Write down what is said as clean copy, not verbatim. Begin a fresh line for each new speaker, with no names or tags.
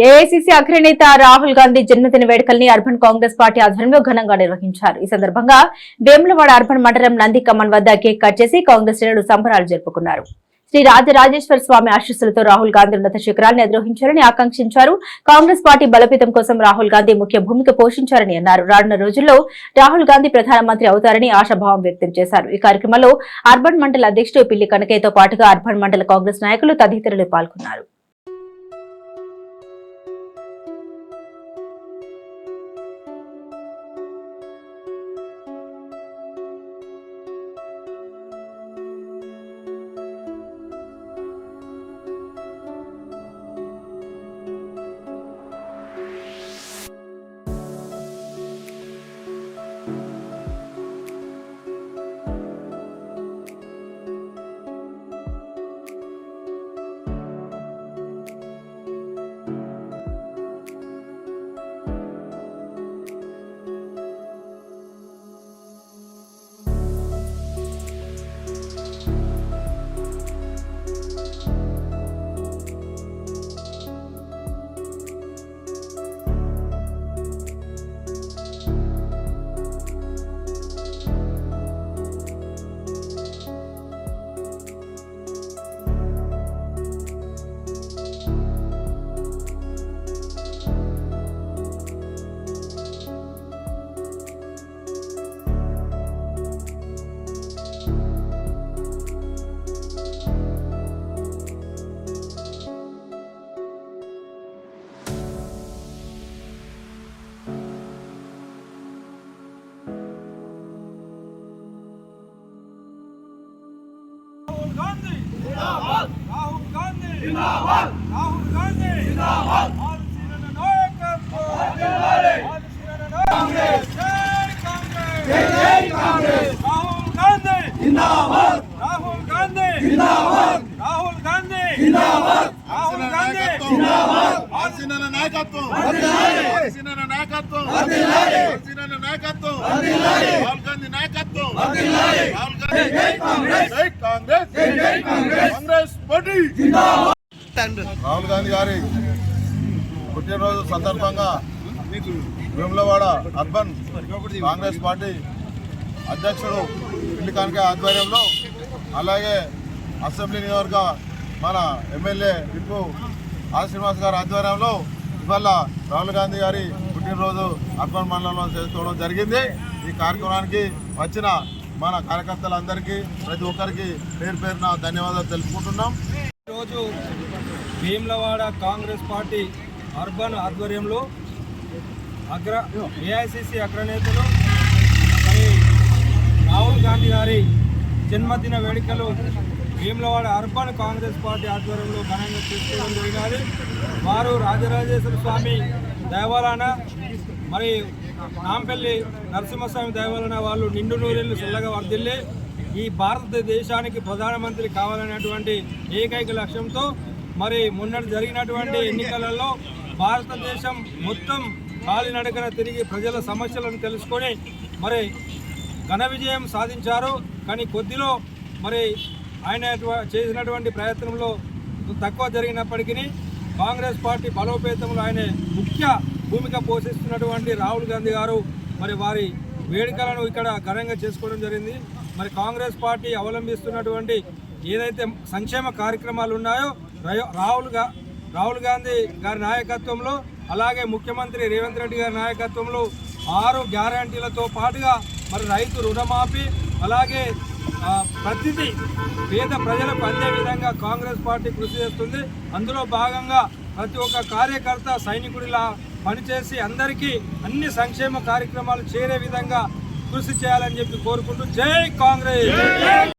AICC అగ్రనేత రాహుల్ గాంధీ జన్మదిన వేడుకల్ని urban Congress party ఆధ్వర్యంలో ఘనంగా నిర్వహించారు. ఈ సందర్భంగా వేములవాడ అర్బన్ మండలం నందికమ్మన్ వద్ద కేక్ కట్ చేసి కాంగ్రెస్ శ్రేణులు సంబరాలు జరుపుకున్నారు. శ్రీ రాజరాజేశ్వర స్వామి ఆశీస్సులతో రాహుల్ గాంధీ ఉన్నత శిఖరాలను అధిరోహించారని ఆకాంక్షించారు. కాంగ్రెస్ పార్టీ బలోపేతం కోసం రాహుల్ గాంధీ ముఖ్య భూమిక పోషించారని అన్నారు. రానున్న రోజుల్లో రాహుల్ గాంధీ ప్రధానమంత్రి అవుతారని ఆశాభావం వ్యక్తం చేశారు. ఈ కార్యక్రమంలో అర్బన్ మండల అధ్యక్షుడు పిల్లి కనకయ్యతో పాటుగా అర్బన్ మండల కాంగ్రెస్ నాయకులు తదితరులు పాల్గొన్నారు.
రాహుల్ గాంధీ జిందాబాద్ రాహుల్ గాంధీ జిందాబాద్ ఆదిశీలన నాయకత్వం కాంగ్రెస్ జై కాంగ్రెస్ రాహుల్ గాంధీ జిందాబాద్ రాహుల్ గాంధీ జిందాబాద్ రాహుల్ గాంధీ జిందాబాద్ రాహుల్ గాంధీ జిందాబాద్ ఆదిశీలన నాయకత్వం ఆదిశీలన నాయకత్వం ఆదిశీలన నాయకత్వం రాహుల్ గాంధీ నాయకత్వం రాహుల్ గాంధీ జై కాంగ్రెస్ జై కాంగ్రెస్ జై కాంగ్రెస్ కాంగ్రెస్ పార్టీ జిందాబాద్.
రాహుల్ గాంధీ గారి పుట్టినరోజు సందర్భంగా వేములవాడ అర్బన్ కాంగ్రెస్ పార్టీ అధ్యక్షుడు పిల్లి కనకయ్య ఆధ్వర్యంలో, అలాగే అసెంబ్లీ నియోజకవర్గ మన ఎమ్మెల్యే విప్పు ఆర్ శ్రీనివాస్ గారి ఆధ్వర్యంలో ఇవాళ రాహుల్ గాంధీ గారి పుట్టినరోజు అర్బన్ మండలంలో చేసుకోవడం జరిగింది. ఈ కార్యక్రమానికి వచ్చిన మన కార్యకర్తలందరికీ ప్రతి ఒక్కరికి పేరు పేరున ధన్యవాదాలు తెలుపుకుంటున్నాం.
ఈరోజు వేములవాడ కాంగ్రెస్ పార్టీ అర్బన్ ఆధ్వర్యంలో ఏఐసిసి అగ్రనేతలు మరి రాహుల్ గాంధీ గారి జన్మదిన వేడుకలు వేములవాడ అర్బన్ కాంగ్రెస్ పార్టీ ఆధ్వర్యంలో ఘనంగా చేసుకోవడం జరిగినది. వారు రాజరాజేశ్వర స్వామి దయవలన మరి నాంపల్లి నరసింహస్వామి దయవలన వాళ్ళు నిండు నూరేళ్లు చల్లగా వర్ధిల్లి ఈ భారతదేశానికి ప్రధానమంత్రి కావాలనేటువంటి ఏకైక లక్ష్యంతో మరి మొన్న జరిగినటువంటి ఎన్నికలలో భారతదేశం మొత్తం కాలినడకన తిరిగి ప్రజల సమస్యలను తెలుసుకొని మరి ఘన విజయం సాధించారు. కానీ కొద్దిలో మరి ఆయన చేసినటువంటి ప్రయత్నంలో తక్కువ జరిగినప్పటికీ కాంగ్రెస్ పార్టీ బలోపేతంలో ఆయన ముఖ్య భూమిక పోషిస్తున్నటువంటి రాహుల్ గాంధీ గారు మరి వారి వేడుకలను ఇక్కడ ఘనంగా చేసుకోవడం జరిగింది. మరి కాంగ్రెస్ పార్టీ అవలంబిస్తున్నటువంటి ఏదైతే సంక్షేమ కార్యక్రమాలు ఉన్నాయో రాహుల్ గాంధీ గారి నాయకత్వంలో, అలాగే ముఖ్యమంత్రి రేవంత్ రెడ్డి గారి నాయకత్వంలో 6 గ్యారంటీలతో పాటుగా మరి రైతు రుణమాఫీ, అలాగే ప్రతిదీ పేద ప్రజలకు అందే విధంగా కాంగ్రెస్ పార్టీ కృషి చేస్తుంది. అందులో భాగంగా ప్రతి ఒక్క కార్యకర్త సైనికుడిలా పనిచేసి అందరికీ అన్ని సంక్షేమ కార్యక్రమాలు చేరే విధంగా కృషి చేయాలని చెప్పి కోరుకుంటూ జై కాంగ్రెస్.